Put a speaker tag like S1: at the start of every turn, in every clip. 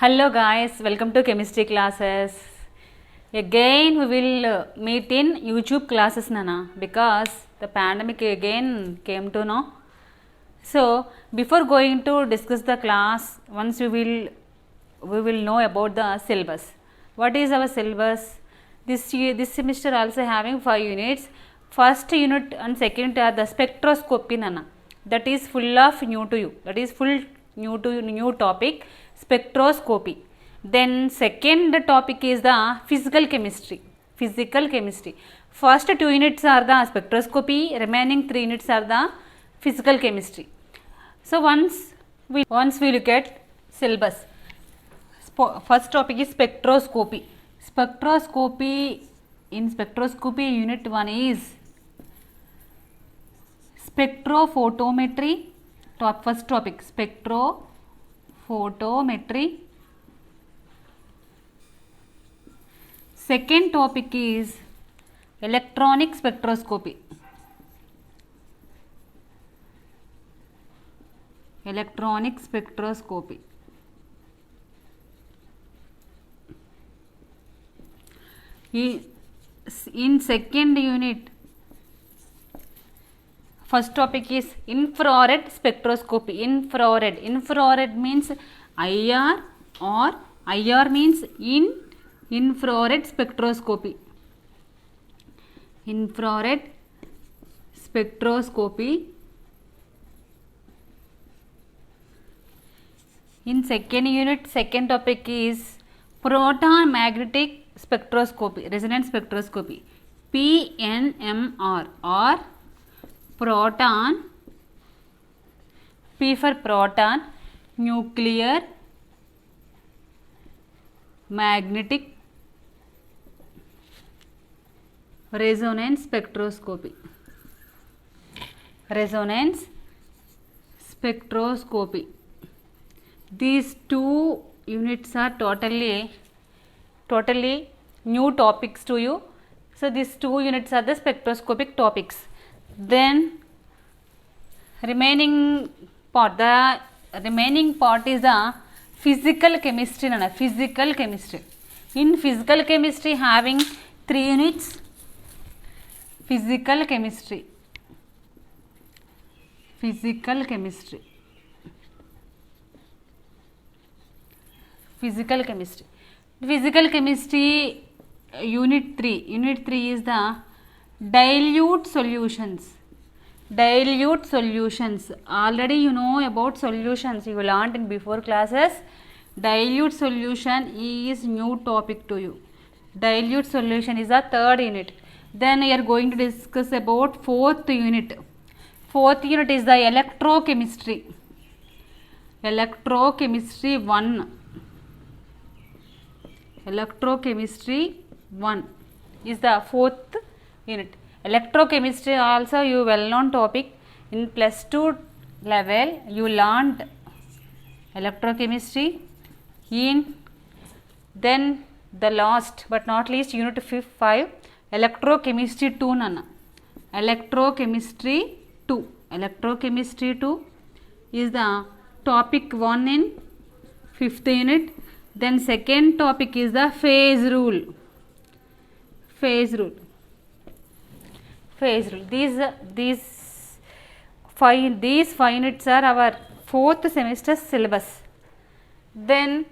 S1: Hello guys, welcome to chemistry classes. Again we will meet in YouTube classes Nana, because the pandemic again came to know. So before going to discuss the class, once we will know about the syllabus. What is our syllabus? This semester also having 5 units. First unit and second unit are the spectroscopy Nana. That is full of new to you. That is full new topic, spectroscopy. Then second topic is the physical chemistry. First 2 units are the spectroscopy, remaining 3 units are the physical chemistry. So once we look at syllabus, first topic is spectroscopy. In spectroscopy unit 1 is spectrophotometry. First topic, spectrophotometry. Second topic is electronic spectroscopy. In second unit, first topic is infrared spectroscopy. Infrared means IR, or IR means infrared spectroscopy. In second unit, second topic is proton magnetic spectroscopy, resonance spectroscopy, PNMR, or proton, P for proton, nuclear magnetic resonance spectroscopy. These 2 units are totally new topics to you. So these 2 units are the spectroscopic topics. Then remaining part is the physical chemistry. In physical chemistry having 3 units. Physical chemistry. Unit 3 is the dilute solutions. Already you know about solutions, you learned in before classes. Dilute solution is new topic to you. Dilute solution is the third unit. Then we are going to discuss about fourth unit. Fourth unit is the electrochemistry. 1 is the fourth unit. Electrochemistry also you well known topic. In plus 2 level you learned electrochemistry. Then the last but not least unit 5, electrochemistry 2 nana. Electrochemistry 2 is the topic 1 in 5th unit. Then second topic is the phase rule. These 5 units are our 4th semester syllabus. Then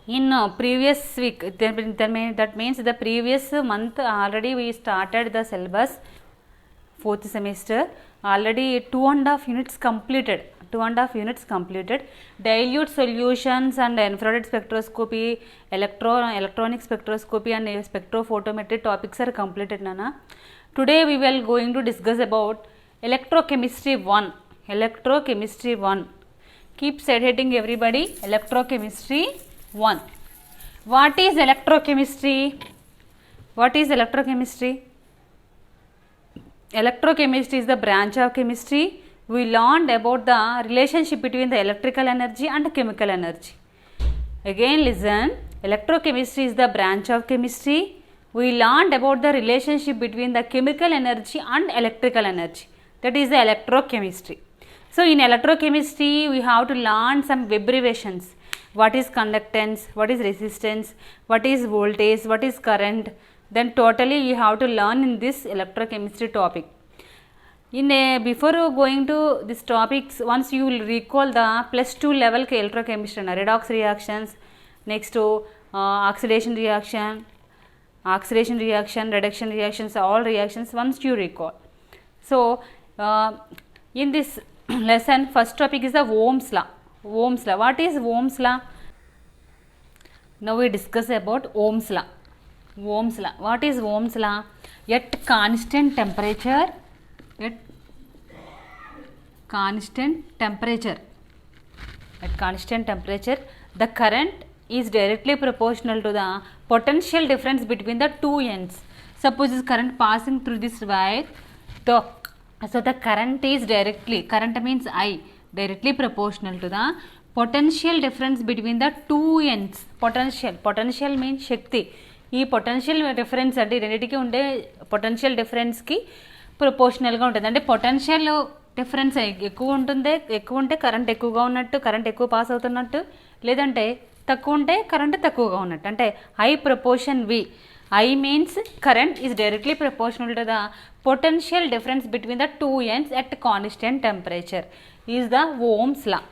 S1: in previous week, that means the previous month already we started the syllabus. 4th semester already 2.5 units completed. Dilute solutions and infrared spectroscopy, electronic spectroscopy and spectrophotometry topics are completed nana. Today we will going to discuss about electrochemistry 1. Keep set heading everybody. Electrochemistry 1. What is electrochemistry? Electrochemistry is the branch of chemistry. We learned about the relationship between the electrical energy and chemical energy. Again listen, electrochemistry is the branch of chemistry. We learned about the relationship between the chemical energy and electrical energy. That is the electrochemistry. So in electrochemistry we have to learn some abbreviations. what is conductance, what is resistance, what is voltage, what is current. Then totally you have to learn in this electrochemistry topic. Before going to this topics, once you will recall the +2 level electrochemistry, redox reactions, next to oxidation reaction, reduction reactions, all reactions once you recall. So in this lesson, first topic is the Ohm's law. Ohm's law. What is Ohm's law? Now we discuss about Ohm's law. Ohm's law. What is Ohm's law? At constant temperature, the current is directly proportional to the potential difference between the two ends. Suppose this current passing through this wire, so the current is current means I, directly proportional to the potential difference between the two ends. Potential means Shakti. ఈ potential difference అంటే రెండింటికి ఉండే potential డిఫరెన్స్కి ప్రపోర్షనల్గా ఉంటుంది. అంటే potential difference ఎక్కువ ఉంటే current ఎక్కువగా ఉన్నట్టు, కరెంట్ ఎక్కువ పాస్ అవుతున్నట్టు, లేదంటే తక్కువ ఉంటే కరెంట్ తక్కువగా ఉన్నట్టు. అంటే I proportion V. I means current is directly proportional to the potential difference between the two ends at constant temperature is the Ohm's law.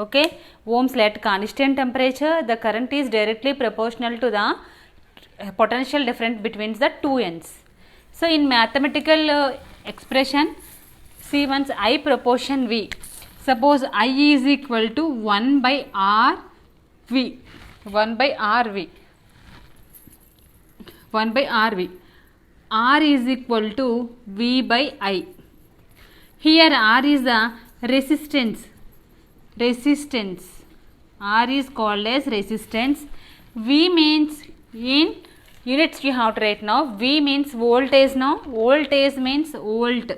S1: Okay, Ohm's law. At constant temperature the current is directly proportional to the potential difference between the two ends. So in mathematical expression, see once I proportion V, suppose I is equal to 1 by R V. R is equal to V by I. Here R is the resistance. R is called as resistance. V means, in units you have to write now. V means voltage now. Voltage means volt.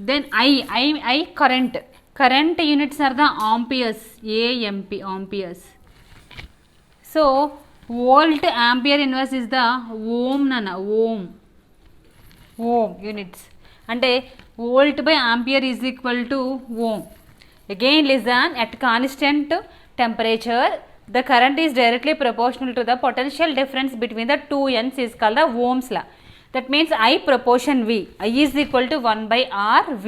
S1: Then I current. Current units are the amperes. Amperes. So volt ampere inverse is the ohm units. Ante volt by ampere is equal to ohm. Again listen, at constant temperature the current is directly proportional to the potential difference between the two ends is called the Ohm's law. That means I proportion V. I is equal to 1 by R V.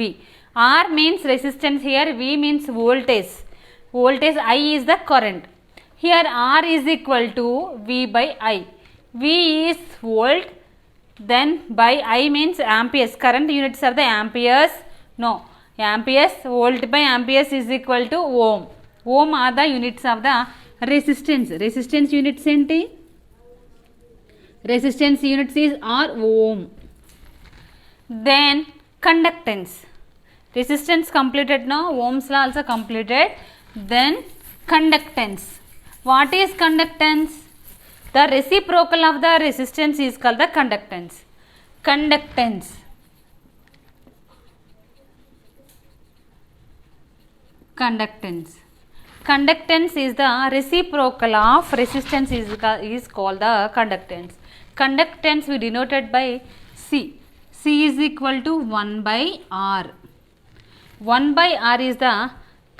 S1: R means resistance here, V means voltage. I is the current. Here R is equal to V by I. V is volt, then by I means amperes. Current units are the amperes. No, amperes. Volt by amperes is equal to ohm. Ohm are the units of the resistance. Resistance units enti? Resistance units is R ohm. Then conductance. Resistance completed now. Ohm's law also completed. Then conductance. What is conductance? The reciprocal of the resistance is called the conductance. Conductance is the reciprocal of resistance is called the conductance. Conductance we denoted by C. C is equal to 1 by R. 1 by R is the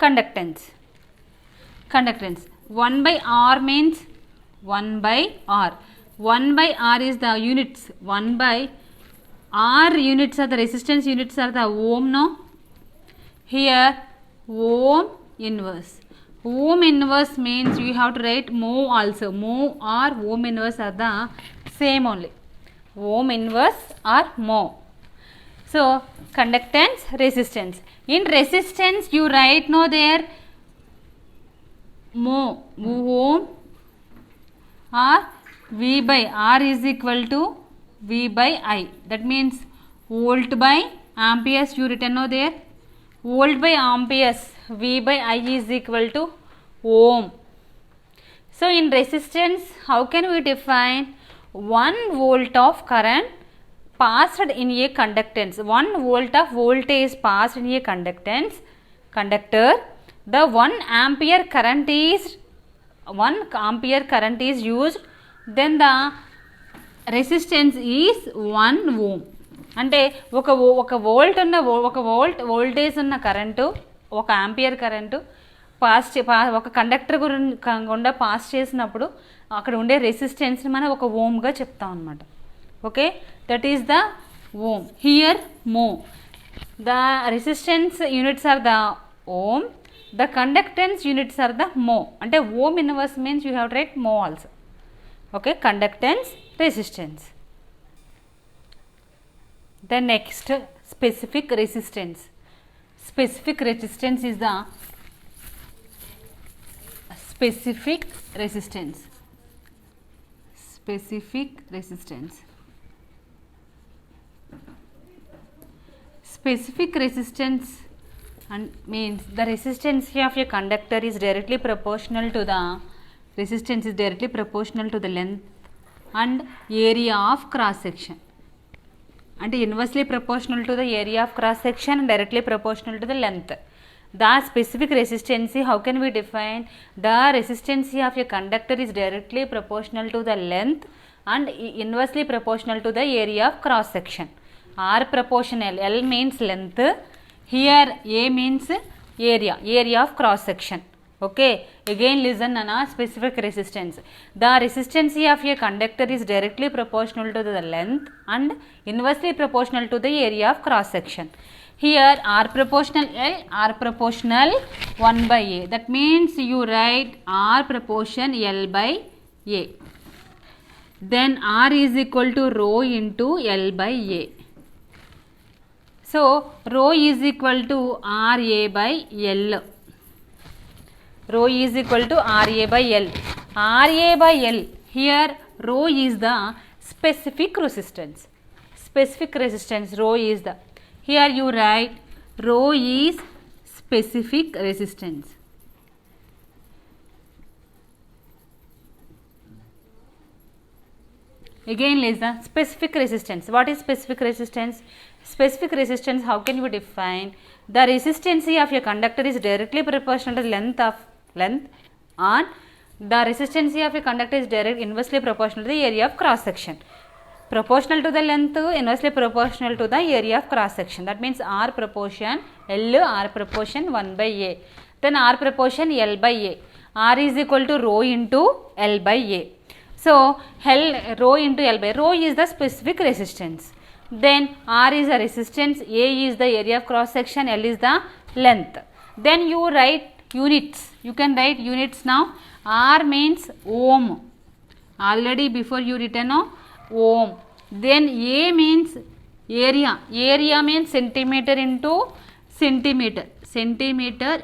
S1: conductance. 1 by R means 1 by R. 1 by R is the units. 1 by R units are the resistance units are the ohm no. Here ohm inverse. Ohm inverse means you have to write mho also. Mho or ohm inverse are the same only. Ohm inverse or mho. So conductance, resistance. In resistance you write no there mho, ohm or V by R is equal to V by I. That means volt by amperes you written no there. Volt by amperes, V by I is equal to ohm. So in resistance, how can we define 1 volt of current passed in a conductance? 1 volt of voltage passed in a conductor. The 1 ampere current is used. Then the resistance is 1 ohm. అంటే ఒక voltage ఉన్న current, 1 ampere current ఒక conductor గుండా pass చేసినప్పుడు అక్కడ ఉండే రెసిస్టెన్స్ని మనం ఒక ఓమ్గా చెప్తాం అనమాట. Okay, that is the ohm. Here mho, the resistance units are the ohm, the conductance units are the mho. అంటే ohm inverse means you have to write mho also. Okay, conductance, resistance. The next, specific resistance. Specific resistance is the specific resistance. Specific resistance. Specific resistance and means the resistance of a conductor is directly proportional to the resistance is directly proportional to the length and area of cross section. And inversely proportional to the area of cross section and directly proportional to the length. The specific resistance, how can we define? The resistance of a conductor is directly proportional to the length and inversely proportional to the area of cross section. R proportional, L means length, here A means area of cross section. Okay, again listen Nana, specific resistance. The resistance of a conductor is directly proportional to the length and inversely proportional to the area of cross section. Here R proportional L, R proportional 1 by A. That means you write R proportion L by A. Then R is equal to rho into L by A. So rho is equal to RA by L. Rho is equal to RA by L. RA by L, here rho is the specific resistance. Specific resistance, rho is the, here you write rho is specific resistance. Again listen, specific resistance. What is specific resistance? Specific resistance, how can you define? The resistance of a conductor is directly proportional to the length and the resistance of a conductor is inversely proportional to the area of cross section. Proportional to the length, inversely proportional to the area of cross section. That means R proportion L, R proportion 1 by A. Then R proportion L by A. R is equal to rho into L by A. So rho into L by rho is the specific resistance. Then R is the resistance, A is the area of cross section, L is the length. Then you write units. You can write units now. R means ohm. Already before you written ohm. Then A means area. Area means centimeter into centimeter. Centimeter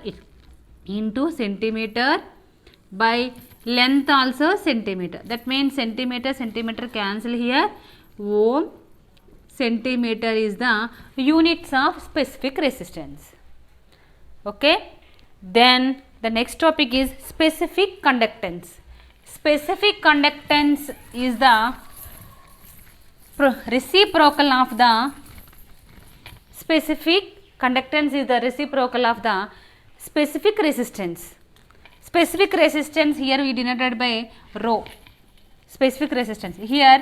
S1: into centimeter by length also centimeter. That means centimeter cancel here. Ohm, centimeter is the units of specific resistance. Okay. Then the next topic is specific conductance. Specific conductance is the reciprocal of the specific conductance is the reciprocal of the specific resistance. Specific resistance here we denoted by rho. Specific resistance here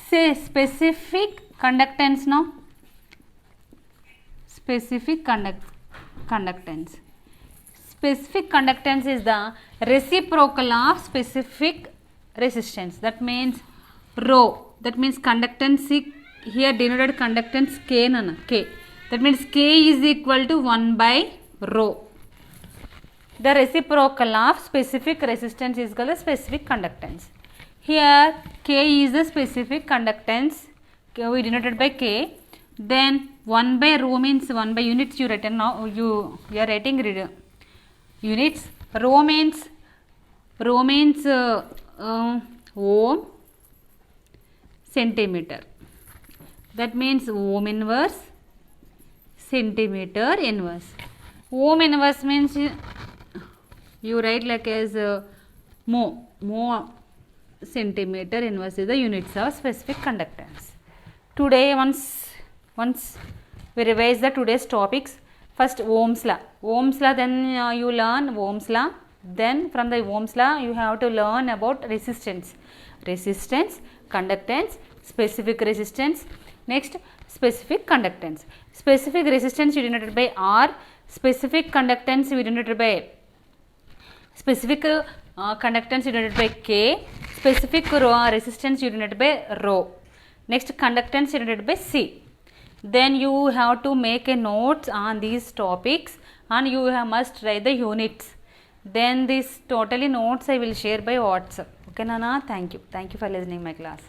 S1: say specific conductance now. Specific conductance. Specific conductance is the reciprocal of specific resistance. That means rho. That means conductance here denoted conductance K nana K. That means K is equal to 1 by rho. The reciprocal of specific resistance is called the specific conductance. Here K is the specific conductance. We denoted by K. Then 1 by rho means 1 by units you written now. You are writing units. Rho means ohm, centimeter. That means ohm inverse, centimeter inverse. Ohm inverse means you write like as mho centimeter inverse is the units of specific conductance. Today once we revise the today's topics. First Ohm's law. Ohm's law, then you learn Ohm's law. Then from the Ohm's law you have to learn about resistance. Resistance, conductance, specific resistance. Next specific conductance. Specific resistance you denoted by R. Specific conductance we denoted by specific conductance denoted by K, specific resistance denoted by rho. Next, conductance denoted by C. Then you have to make a notes on these topics and you must write the units. Then this totally notes I will share by WhatsApp. Okay Nana, thank you for listening my class.